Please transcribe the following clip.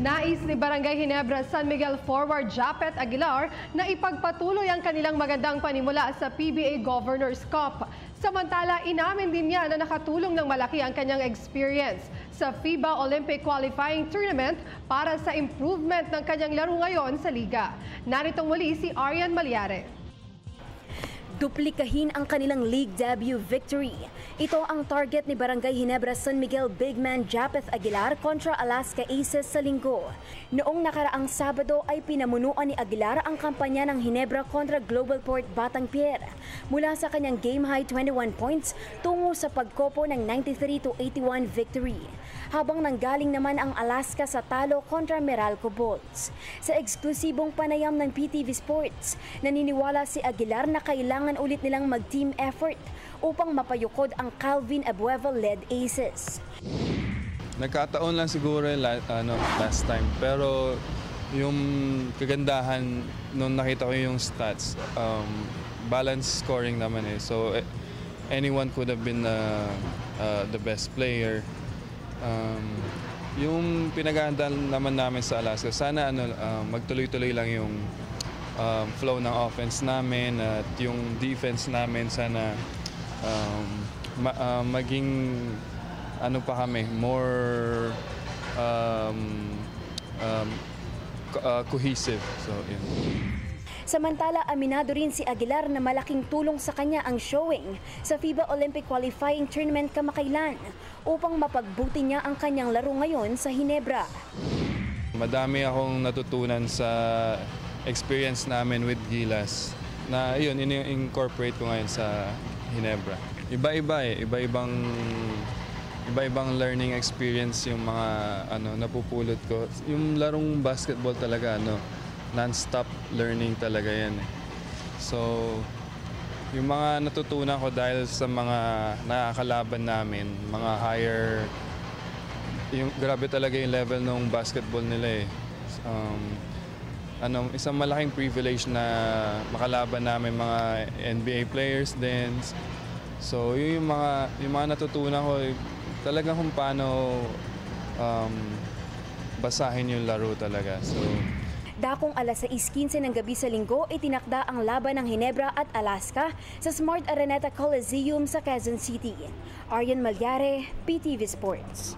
Nais ni Barangay Ginebra San Miguel forward Japeth Aguilar na ipagpatuloy ang kanilang magandang panimula sa PBA Governors Cup. Samantala, inamin din niya na nakatulong ng malaki ang kanyang experience sa FIBA Olympic Qualifying Tournament para sa improvement ng kanyang laro ngayon sa liga. Narito muli si Arian Malyare. Duplikahin ang kanilang league debut victory. Ito ang target ni Barangay Ginebra San Miguel big man Japeth Aguilar kontra Alaska Aces sa linggo. Noong nakaraang Sabado ay pinamunuan ni Aguilar ang kampanya ng Ginebra kontra Global Port Batangbert mula sa kanyang game-high 21 points tungo sa pagkopo ng 93-81 victory. Habang nanggaling naman ang Alaska sa talo kontra Meralco Bolts. Sa eksklusibong panayam ng PTV Sports, naniniwala si Aguilar na kailangan ulit nilang mag-team effort upang mapayukod ang Calvin Abueva-led Aces. Nagkataon lang siguro last time, pero yung kagandahan nung nakita ko yung stats, balance scoring naman eh. So anyone could have been the best player. Yung pinaghahandaan naman namin sa Alaska, sana magtuloy-tuloy lang yung flow ng offense namin at yung defense namin sana maging pa kami more cohesive. So yun. Samantala, aminado rin si Aguilar na malaking tulong sa kanya ang showing sa FIBA Olympic Qualifying Tournament kamakailan upang mapagbuti niya ang kanyang laro ngayon sa Ginebra. Madami akong natutunan sa experience namin with Gilas na yun, in-incorporate ko ngayon sa Ginebra. Iba-iba eh, iba-ibang learning experience yung mga napupulot ko. Yung larong basketball talaga, non-stop learning talaga yan eh. So, yung mga natutunan ko dahil sa mga nakakalaban namin, mga higher, grabe talaga yung level ng basketball nila eh. Isang malaking privilege na makalaban namin mga NBA players din. So, yung mga natutunan ko, talagang kung paano basahin yung laro talaga. So, Dakong alas 6:15 ng gabi sa linggo, itinakda ang laban ng Ginebra at Alaska sa Smart Araneta Coliseum sa Quezon City. Arian Malyare, PTV Sports.